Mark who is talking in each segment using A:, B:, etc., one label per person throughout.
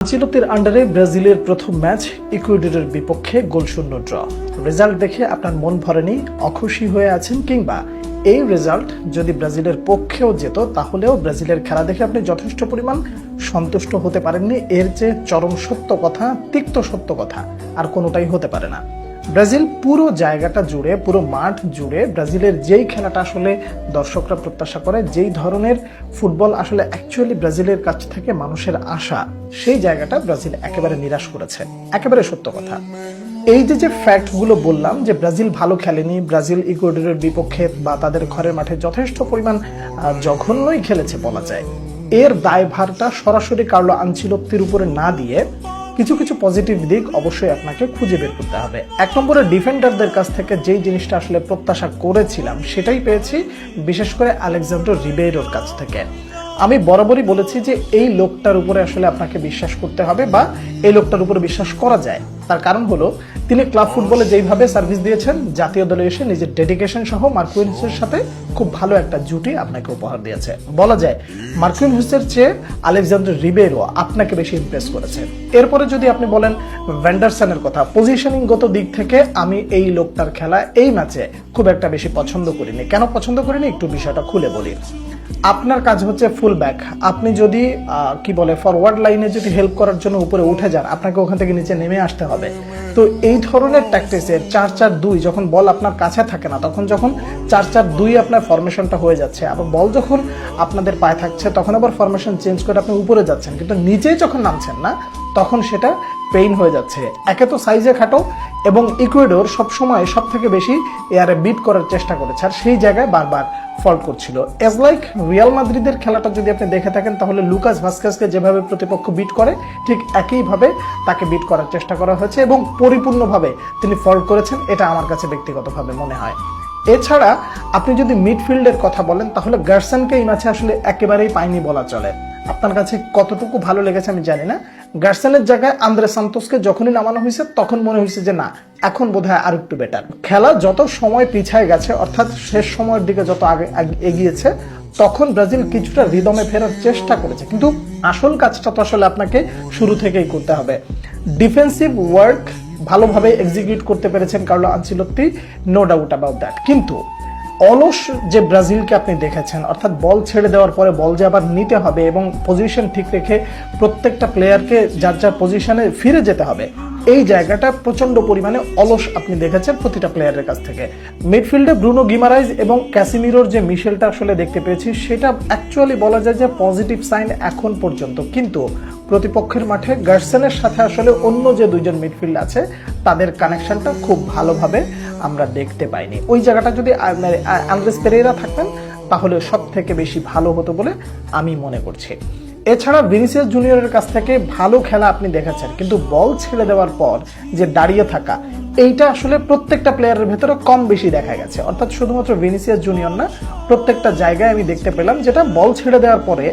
A: আনচেলত্তির আন্ডারে ব্রাজিলের প্রথম ম্যাচ ইকুয়েডরের বিপক্ষে গোলশূন্য ড্র। রেজাল্ট দেখে আপনার মন ভরেনি, অখুশি হয়ে আছেন, কিংবা এই রেজাল্ট যদি ব্রাজিলের পক্ষেও যেত তাহলেও ব্রাজিলের খেলা দেখে আপনি যথেষ্ট পরিমাণ সন্তুষ্ট হতে পারেননি, এর যে চরম সত্য কথা, তিক্ত সত্য কথা আর কোনোটাই হতে পারে না। ব্রাজিল পুরো জায়গাটা জুড়ে, পুরো মাঠ জুড়ে ব্রাজিলের যেই খেলাটা আসলে দর্শকরা প্রত্যাশা করে, যেই ধরনের ফুটবল আসলে অ্যাকচুয়ালি ব্রাজিলের কাছ থেকে মানুষের আশা, সেই জায়গাটা ব্রাজিল একেবারে নিরাশ করেছে। একেবারে সত্য কথা। এই যে ফ্যাক্টগুলো বললাম যে ব্রাজিল ভালো খেলেনি, ব্রাজিল ইকুয়েডরের বিপক্ষে বা তাদের ঘরের মাঠে যথেষ্ট পরিমাণ জঘন্যই খেলেছে বলা যায়, এর দায়ভারটা সরাসরি কার্লো আনচেলত্তির উপরে না দিয়ে কিছু কিছু পজিটিভ দিক অবশ্যই আপনাকে খুঁজে বের করতে হবে। এক নম্বরে ডিফেন্ডারদের কাছ থেকে যেই জিনিসটা আসলে প্রত্যাশা করেছিলাম সেটাই পেয়েছি, বিশেষ করে আলেক্সান্দ্রো রিবেইরোর কাছ থেকে। আমি বরাবরই বলেছি যে এই লোকটার উপরে আসলে আপনাকে বিশ্বাস করতে হবে, বা এই লোকটার উপরে বিশ্বাস করা যায়। তার কারণ হলো তিনি ক্লাব ফুটবলে যেইভাবে সার্ভিস দিয়েছেন, জাতীয় দলে এসে নিজের ডেডিকেশন সহ মার্কুইনহোসের সাথে খুব ভালো একটা জুটি আপনাকে উপহার দিয়েছে। বলা যায় মার্কুইনহোসের চেয়ে আলেক্সান্দ্রো রিবেইরো আপনাকে বেশি ইমপ্রেস করেছে। এরপরে যদি আপনি বলেন ভ্যান্ডারসনের কথা, পজিশনিংগত দিক থেকে আমি এই লোকটার খেলা এই ম্যাচে খুব একটা বেশি পছন্দ করিনি। কেন পছন্দ করিনি একটু বিষয়টা খুলে বলি। আপনার কাজ হচ্ছে ফুল ব্যাক, আপনি যদি ফরওয়ার্ড লাইনে যদি হেল্প করার জন্য উপরে উঠে যান, আপনাকে ওখান থেকে নিচে নেমে আসতে হবে। তো এই ধরনের ট্যাকটিক্সের 4-4-2 যখন বল আপনার কাছে থাকে না, তখন যখন 4-4-2 আপনার ফরমেশনটা হয়ে যাচ্ছে, আবার বল যখন আপনাদের পায়ে থাকছে তখন আবার ফরমেশন চেঞ্জ করে আপনি উপরে যাচ্ছেন, কিন্তু নিচে যখন নামছেন না তখন সেটা পেইন হয়ে যাচ্ছে। একে তো সাইজে খাটো, এবং ইকুয়েডর সবসময় সব থেকে বেশি এয়ারে বিট করার চেষ্টা করেছে, আর সেই জায়গায় বারবার ফল্ট করছিল। এজ লাইক রিয়াল মাদ্রিদের খেলাটা যদি আপনি দেখে থাকেন, তাহলে লুকাস ভাস্কেজকে যেভাবে প্রতিপক্ষ বিট করে ঠিক একইভাবে তাকে বিট করার চেষ্টা করা হয়েছে, এবং পরিপূর্ণভাবে তিনি ফল্ট করেছেন, এটা আমার কাছে ব্যক্তিগতভাবে মনে হয়। এছাড়া আপনি যদি মিডফিল্ডের কথা বলেন, তাহলে গার্সেনকে এই ম্যাচে আসলে একেবারেই পায়নি বলা চলে। আপনার কাছে কতটুকু ভালো লেগেছে আমি জানি না। গার্সেনের জায়গায় আন্দ্রে সান্তোসকে যখনই নামানো হয়েছে তখন মনে হয়েছে যে না, এখন বোধহয় আর একটু বেটার। খেলা যত সময় পিছায় গেছে, অর্থাৎ শেষ সময়ের দিকে যত আগে এগিয়েছে, তখন ব্রাজিল কিছুটা রিদমে ফেরার চেষ্টা করেছে, কিন্তু আসল কাজটা তো আসলে আপনাকে শুরু থেকেই করতে হবে। ডিফেন্সিভ ওয়ার্ক ভালোভাবে এক্সিকিউট করতে পেরেছেন Carlo Ancelotti, no doubt about that. কিন্তু অলস যে ব্রাজিলকে আপনি দেখেছেন, অর্থাৎ বল ছেড়ে দেওয়ার পরে বল যে আবার নিতে হবে এবং পজিশন ঠিক রেখে প্রত্যেকটা প্লেয়ারকে যার যার পজিশনে ফিরে যেতে হবে, এই জায়গাটা প্রচন্ড পরিমাণে অলস আপনি দেখেছেন প্রতিটা প্লেয়ারের কাছ থেকে। মিডফিল্ডে ব্রুনো গিমারাইজ এবং ক্যাসিমিরোর যে মিশেলটা আসলে দেখতে পেয়েছি, সেটা অ্যাকচুয়ালি বলা যায় যে পজিটিভ সাইন এখন পর্যন্ত। কিন্তু প্রতিপক্ষের মাঠে গার্সেনের সাথে আসলে অন্য যে দুইজন মিডফিল্ড আছে, তাদের কানেকশনটা খুব ভালোভাবে আমরা দেখতে পাইনি। ওই জায়গাটা যদি আন্দ্রেস পেরেইরা থাকতেন তাহলে সব থেকে বেশি ভালো হতো বলে আমি মনে করছি। এছাড়া ভিনিসিয়াস জুনিয়রের কাছ থেকে ভালো খেলা আপনি দেখেছেন, কিন্তু বল ছেড়ে দেওয়ার পর যে দাঁড়িয়ে থাকা, এইটা আসলে প্রত্যেকটা প্লেয়ারের ভেতরে কম বেশি দেখা গেছে। অর্থাৎ শুধুমাত্র ভিনিসিয়াস জুনিয়র না, প্রত্যেকটা জায়গায় আমি দেখতে পেলাম যেটা বল ছেড়ে দেওয়ার পরে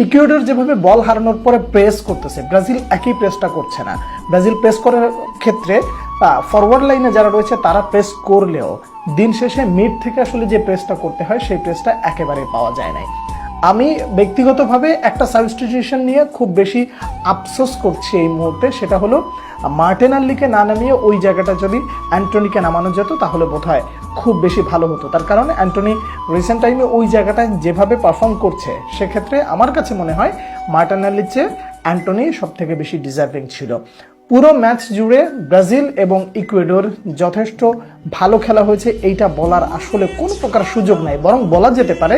A: ইকুয়েডর যেভাবে বল হারানোর পরে প্রেস করতেছে, ব্রাজিল একই প্রেসটা করছে না। ব্রাজিল প্রেস করার ক্ষেত্রে ফরওয়ার্ড লাইনে যারা রয়েছে তারা প্রেস করলেও দিন শেষে মিড থেকে আসলে যে প্রেসটা করতে হয়, সেই প্রেসটা একেবারে পাওয়া যায় নাই। আমি ব্যক্তিগতভাবে একটা সাবস্টিটিউশন নিয়ে খুব বেশি আফসোস করছি এই মুহূর্তে, সেটা হলো মার্টিনেল্লিকে না নামিয়ে ওই জায়গাটা যদি অ্যান্টনিকে নামানো যেত তাহলে বোধহয় খুব বেশি ভালো হতো। তার কারণ অ্যান্টনি রিসেন্ট টাইমে ওই জায়গাটায় যেভাবে পারফর্ম করছে, সেক্ষেত্রে আমার কাছে মনে হয় মার্টিনেল্লির চেয়ে অ্যান্টনি সব থেকে বেশি ডিজার্ভিং ছিল। পুরো ম্যাচ জুড়ে ব্রাজিল এবং ইকুয়েডর যথেষ্ট ভালো খেলা হয়েছে, এইটা বলার আসলে কোনো প্রকার সুযোগ নাই। বরং বলা যেতে পারে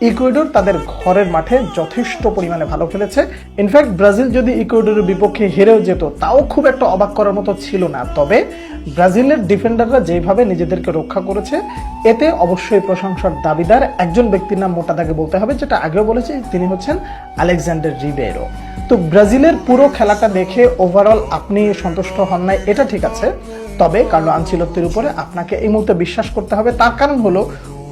A: ইকুয়েডর তাদের ঘরের মাঠে যথেষ্ট পরিমাণে ভালো খেলেছে। ইনফ্যাক্ট ব্রাজিল যদি ইকুয়েডরের বিপক্ষে হেরেও যেত তাও খুব একটা অবাক করার মতো ছিল না। তবে ব্রাজিলের ডিফেন্ডাররা যেভাবে নিজেদেরকে রক্ষা করেছে, এতে অবশ্যই প্রশংসার দাবিদার একজন ব্যক্তির নাম মোটা দাগে বলতে হবে, যেটা আগেও বলেছি, তিনি হচ্ছেন আলেক্সান্ডার রিবেইরো। তো ব্রাজিলের পুরো খেলাটা দেখে ওভারঅল আপনি সন্তুষ্ট হন নাই, এটা ঠিক আছে। তবে কার্লো আনচেলত্তির উপরে আপনাকে এই মুহূর্তে বিশ্বাস করতে হবে। তার কারণ হলো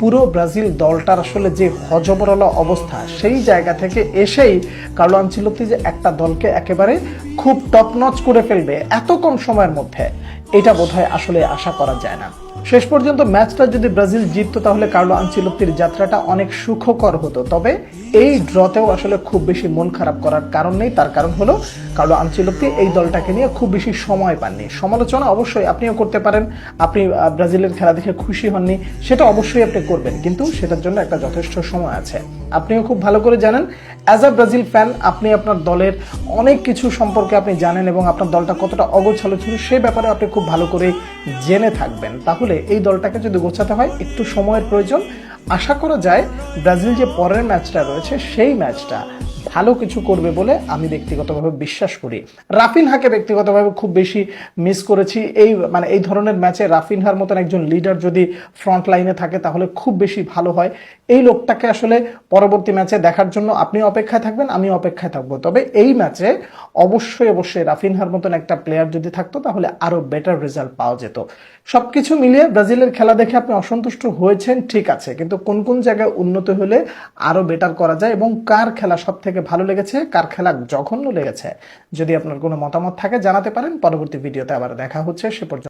A: পুরো ব্রাজিল দলটার আসলে যে হজবরল অবস্থা, সেই জায়গা থেকে এসেই কার্লো আনচেলত্তি যে একটা দলকে একেবারে খুব টপ নচ করে ফেলবে এত কম সময়ের মধ্যে, এটা বোধহয় আসলে আশা করা যায় না। শেষ পর্যন্ত ম্যাচটা যদি ব্রাজিল জিততো তাহলে কার্লো আনচেলত্তির যাত্রাটা অনেক সুখকর হতো। তবে এই ড্রতেও আসলে খুব বেশি মন খারাপ করার কারণ নেই। তার কারণ হলো কার্লো আনচেলত্তি এই দলটাকে নিয়ে খুব বেশি সময় পাননি। সমালোচনা অবশ্যই আপনিও করতে পারেন, আপনি ব্রাজিলের খেলা দেখে খুশি হননি, সেটা অবশ্যই আপনি করবেন, কিন্তু সেটার জন্য একটা যথেষ্ট সময় আছে। আপনিও খুব ভালো করে জানেন, অ্যাজ আ ব্রাজিল ফ্যান আপনি আপনার দলের অনেক কিছু সম্পর্কে আপনি জানেন এবং আপনার দলটা কতটা অগোছালো ছিল সে ব্যাপারে আপনি খুব ভালো করে জেনে থাকবেন। তাহলে এই দলটাকে যদি গোছাতে হয় একটু সময়ের প্রয়োজন। আশা করা যায় ব্রাজিল যে পরের ম্যাচটা রয়েছে সেই ম্যাচটা ভালো কিছু করবে বলে আমি ব্যক্তিগতভাবে বিশ্বাস করি। রাফিনহাকে ব্যক্তিগতভাবে খুব বেশি মিস করেছি। এই ধরনের ম্যাচে রাফিনহার মতন একজন লিডার যদি ফ্রন্ট লাইনে থাকে তাহলে খুব বেশি ভালো হয়। এই লোকটাকে আসলে পরবর্তী ম্যাচে দেখার জন্য আপনিও অপেক্ষায় থাকবেন, আমিও অপেক্ষায় থাকবো। তবে এই ম্যাচে অবশ্যই রাফিনহার মতন একটা প্লেয়ার যদি থাকতো তাহলে আরো বেটার রেজাল্ট পাওয়া যেত। সবকিছু মিলিয়ে ব্রাজিলের খেলা দেখে আপনি অসন্তুষ্ট হয়েছেন, ঠিক আছে, কিন্তু কোন কোন জায়গায় উন্নত হলে আরো বেটার করা যায় এবং কার খেলা সব থেকে ভালো লেগেছে, কার খেলা জঘন্য লেগেছে, যদি আপনার কোনো মতামত থাকে জানাতে পারেন। পরবর্তী ভিডিওতে আবার দেখা হচ্ছে, সে পর্যন্ত